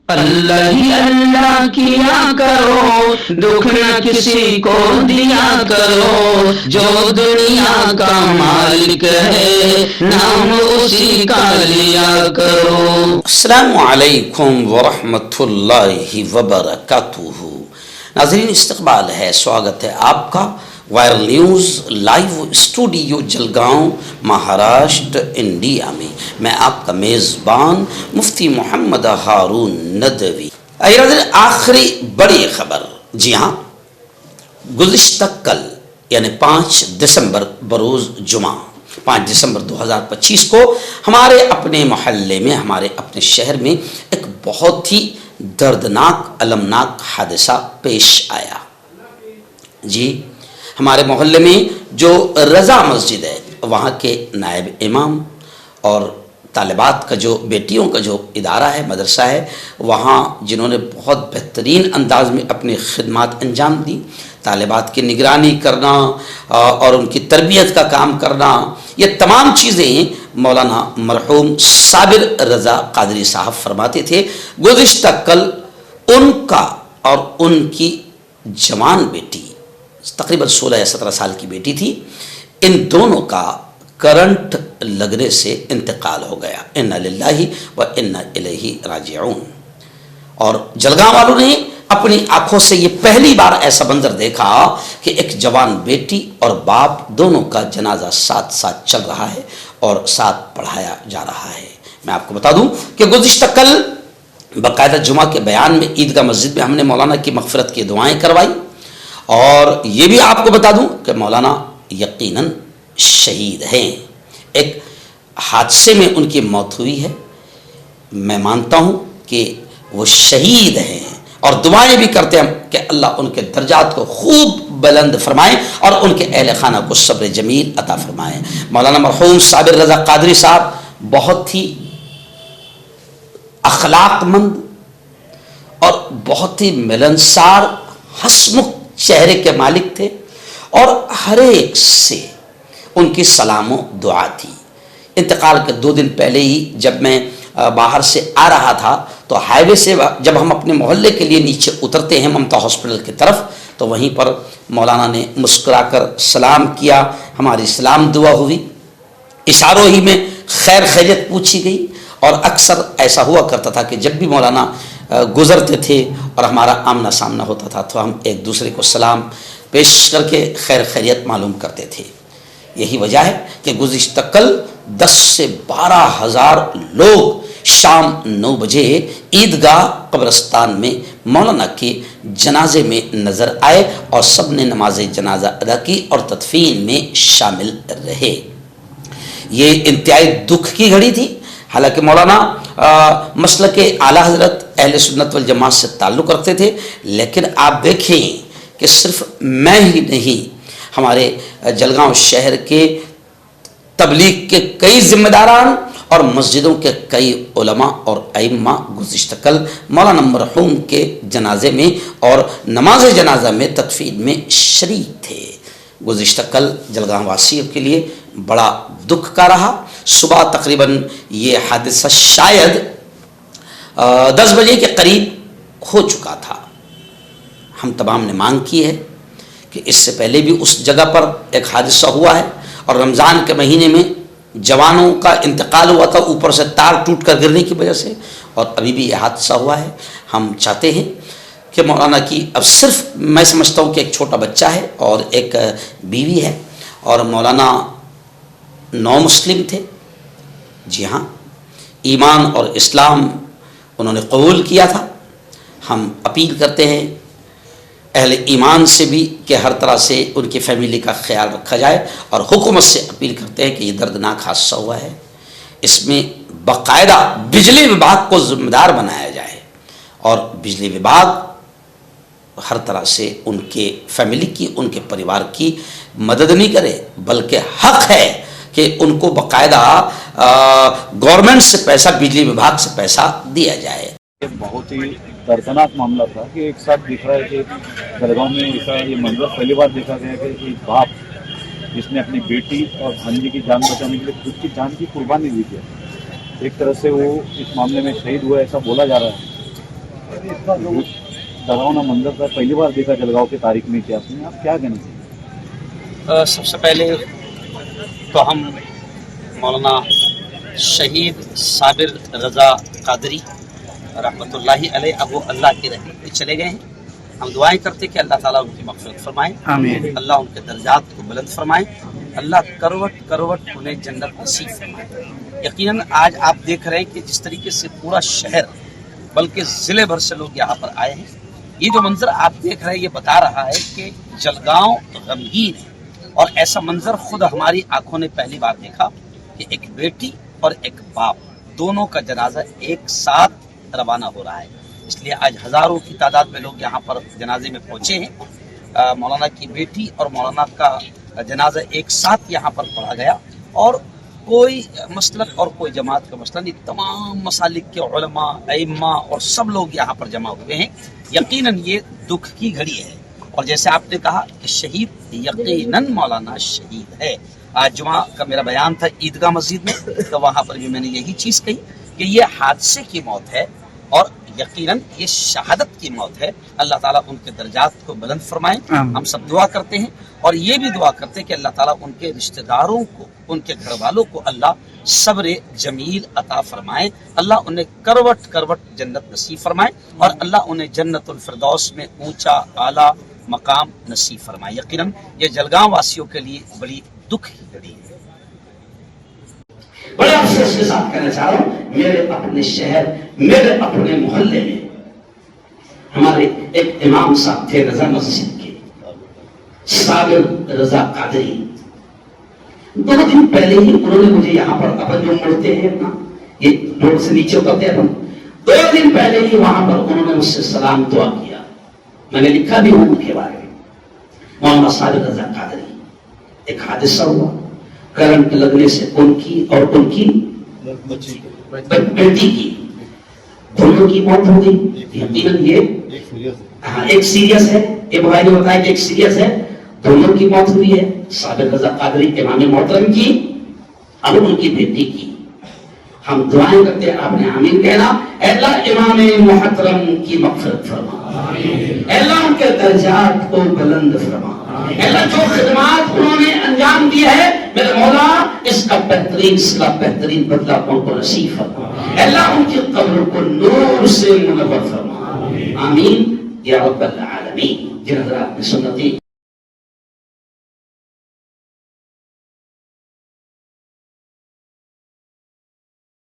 اللہ ہی اللہ کیا کرو، دکھ نہ کسی کو دیا کرو، جو دنیا کا مالک ہے نام اسی کا لیا کرو۔ السلام علیکم ورحمۃ اللہ وبرکاتہ۔ ناظرین، استقبال ہے، سواگت ہے آپ کا viral news live studio Jalgaon Maharashtra India میں آپ کا میزبان مفتی محمد ہارون ندوی۔ آخری بڑی خبر، جی ہاں، گزشتہ کل یعنی 5 دسمبر بروز جمعہ 5 دسمبر 2025 کو ہمارے اپنے محلے میں، ہمارے اپنے شہر میں ایک بہت ہی دردناک المناک حادثہ پیش آیا۔ جی، ہمارے محلے میں جو رضا مسجد ہے، وہاں کے نائب امام اور طالبات کا جو بیٹیوں کا جو ادارہ ہے، مدرسہ ہے، وہاں جنہوں نے بہت بہترین انداز میں اپنی خدمات انجام دی، طالبات کی نگرانی کرنا اور ان کی تربیت کا کام کرنا، یہ تمام چیزیں مولانا مرحوم صابر رضا قادری صاحب فرماتے تھے۔ گزشتہ کل ان کا اور ان کی جوان بیٹی، تقریباً 16 یا 17 سال کی بیٹی تھی، ان دونوں کا کرنٹ لگنے سے انتقال ہو گیا۔ انا للہ و انا الیہ راجعون۔ اور جلگاؤں والوں نے اپنی آنکھوں سے یہ پہلی بار ایسا منظر دیکھا کہ ایک جوان بیٹی اور باپ دونوں کا جنازہ ساتھ ساتھ چل رہا ہے اور ساتھ پڑھایا جا رہا ہے۔ میں آپ کو بتا دوں کہ گزشتہ کل باقاعدہ جمعہ کے بیان میں عیدگاہ مسجد میں ہم نے مولانا کی مغفرت کی دعائیں کروائی، اور یہ بھی آپ کو بتا دوں کہ مولانا یقیناً شہید ہیں۔ ایک حادثے میں ان کی موت ہوئی ہے۔ میں مانتا ہوں کہ وہ شہید ہیں اور دعائیں بھی کرتے ہیں کہ اللہ ان کے درجات کو خوب بلند فرمائے اور ان کے اہل خانہ کو صبر جمیل عطا فرمائے۔ مولانا مرحوم صابر رضا قادری صاحب بہت ہی اخلاق مند اور بہت ہی ملنسار ہسمکھ چہرے کے مالک تھے، اور ہر ایک سے ان کی سلام و دعا تھی۔ انتقال کے 2 دن پہلے ہی جب میں باہر سے آ رہا تھا تو ہائی وے سے جب ہم اپنے محلے کے لیے نیچے اترتے ہیں ممتا ہاسپٹل کی طرف، تو وہیں پر مولانا نے مسکرا کر سلام کیا، ہماری سلام دعا ہوئی، اشاروں ہی میں خیر خیریت پوچھی گئی۔ اور اکثر ایسا ہوا کرتا تھا کہ جب بھی مولانا گزرتے تھے اور ہمارا آمنا سامنا ہوتا تھا تو ہم ایک دوسرے کو سلام پیش کر کے خیر خیریت معلوم کرتے تھے۔ یہی وجہ ہے کہ گزشتہ کل 10 سے 12 ہزار لوگ شام 9 بجے عیدگاہ قبرستان میں مولانا کے جنازے میں نظر آئے اور سب نے نماز جنازہ ادا کی اور تدفین میں شامل رہے۔ یہ انتہائی دکھ کی گھڑی تھی۔ حالانکہ مولانا مسلک اعلیٰ حضرت اہل سنت والجماعت سے تعلق رکھتے تھے، لیکن آپ دیکھیں کہ صرف میں ہی نہیں، ہمارے جلگاؤں شہر کے تبلیغ کے کئی ذمہ داران اور مسجدوں کے کئی علماء اور ائمہ گزشتہ کل مولانا مرحوم کے جنازے میں اور نماز جنازہ میں تدفین میں شریک تھے۔ گزشتہ کل جلگاؤں واسیوں کے لیے بڑا دکھ کا رہا۔ صبح تقریباً یہ حادثہ شاید 10 بجے کے قریب ہو چکا تھا۔ ہم تمام نے مانگ کی ہے کہ اس سے پہلے بھی اس جگہ پر ایک حادثہ ہوا ہے اور رمضان کے مہینے میں جوانوں کا انتقال ہوا تھا اوپر سے تار ٹوٹ کر گرنے کی وجہ سے، اور ابھی بھی یہ حادثہ ہوا ہے۔ ہم چاہتے ہیں کہ مولانا کی اب صرف میں سمجھتا ہوں کہ ایک چھوٹا بچہ ہے اور ایک بیوی ہے، اور مولانا نو مسلم تھے۔ جی ہاں، ایمان اور اسلام انہوں نے قبول کیا تھا۔ ہم اپیل کرتے ہیں اہل ایمان سے بھی کہ ہر طرح سے ان کی فیملی کا خیال رکھا جائے، اور حکومت سے اپیل کرتے ہیں کہ یہ دردناک حادثہ ہوا ہے، اس میں باقاعدہ بجلی وبھاگ کو ذمہ دار بنایا جائے، اور بجلی وبھاگ ہر طرح سے ان کے فیملی کی، ان کے پریوار کی مدد نہیں کرے، بلکہ حق ہے کہ ان کو باقاعدہ گورنمنٹ سے پیسہ، بجلی وبھاگ سے پیسہ دیا جائے۔ بہت ہی دردناک معاملہ تھا کہ ایک ساتھ دکھ رہا ہے کہ جلگاؤں میں ایسا یہ منظر پہلی بار دیکھا گیا کہ ایک باپ جس نے اپنی بیٹی اور بھانجی کی جان بچانے کے لیے خود کی جان کی قربانی دی ہے، ایک طرح سے وہ اس معاملے میں شہید ہوا ایسا بولا جا رہا ہے۔ اس کا جو ڈراؤنا منظر تھا پہلی بار دیکھا جلگاؤں کی تاریخ میں کیا سنیں آپ کیا کہنا چاہیں؟ سب سے پہلے تو ہم مولانا شہید صابر رضا قادری رحمۃ اللہ علیہ اب وہ اللہ کی رحمت میں چلے گئے ہیں. ہم دعائیں کرتے کہ اللہ تعالیٰ ان کی مغفرت فرمائے, آمین. اللہ ان کے درجات کو بلند فرمائے, اللہ کروٹ کروٹ انہیں جنت نصیب فرمائے. یقیناً آج آپ دیکھ رہے ہیں کہ جس طریقے سے پورا شہر بلکہ ضلع بھر سے لوگ یہاں پر آئے ہیں. یہ جو منظر آپ دیکھ رہے ہیں یہ بتا رہا ہے کہ جلگاؤں غمگین ہے, اور ایسا منظر خود ہماری آنکھوں نے پہلی بار دیکھا کہ ایک بیٹی اور ایک باپ دونوں کا جنازہ ایک ساتھ روانہ ہو رہا ہے. اس لیے آج ہزاروں کی تعداد میں لوگ یہاں پر جنازے میں پہنچے ہیں. مولانا کی بیٹی اور مولانا کا جنازہ ایک ساتھ یہاں پر پڑھا گیا, اور کوئی مسلک اور کوئی جماعت کا مسئلہ نہیں, تمام مسالک کے علماء ائمہ اور سب لوگ یہاں پر جمع ہوئے ہیں. یقیناً یہ دکھ کی گھڑی ہے, اور جیسے آپ نے کہا کہ شہید یقیناً مولانا شہید ہے. آج جمعہ کا میرا بیان تھا عیدگاہ مسجد میں, تو وہاں پر بھی میں نے یہی چیز کہی کہ یہ حادثے کی موت ہے اور یقیناً یہ شہادت کی موت ہے. اللہ تعالیٰ ان کے درجات کو بلند فرمائے. ہم سب دعا کرتے ہیں اور یہ بھی دعا کرتے ہیں کہ اللہ تعالیٰ ان کے رشتہ داروں کو, ان کے گھر والوں کو اللہ صبر جمیل عطا فرمائے, اللہ انہیں کروٹ کروٹ جنت نصیب فرمائے, اور اللہ انہیں جنت الفردوس میں اونچا اعلیٰ مقام نصیب فرمائے. یقیناً یہ جلگاؤں واسیوں کے لیے بڑی دکھ کی گھڑی ہے. بڑے افسوس کے ساتھ کہنا چاہ رہا ہوں, میرے اپنے شہر, میرے اپنے محلے میں ہمارے ایک امام صاحب تھے رضا مسجد کے, صابر رضا قادری. 2 دن پہلے ہی انہوں نے مجھے یہاں پر اپن جو مڑتے ہیں نا, یہ روڈ سے نیچے اترتے ہیں, 2 دن پہلے ہی وہاں پر انہوں نے مجھ سے سلام دعا کیا. میں نے لکھا بھی ہوں ان کے بارے میں. مولانا صابر رضا قادری, ایک حادثہ ہوا, کرنٹ لگنے سے ان کی اور ان کی بیٹی کی دونوں کی موت ہو گئی. یقیناً یہ ایک سیریس ہے, یہ بھائی نے بتایا کہ ایک سیریس ہے, دونوں کی موت ہوئی ہے. صابر رضا قادری امام محترم کی اور ان کی بیٹی کی. ہم دعائیں کرتے ہیں, آپ نے آمین کہنا. اے اللہ امام محترم کی مغفرت فرما, اے اللہ ان کے درجات کو بلند فرما, اے اللہ جو خدمات انہوں نے انجام دی ہے میرے مولا اس کا بہترین صلہ بہترین بدلہ ان کو نصیب فرما. اے اللہ ان کی قبر کو نور سے منور فرما. آمین یا رب العالمین. جن حضرات نے سنتی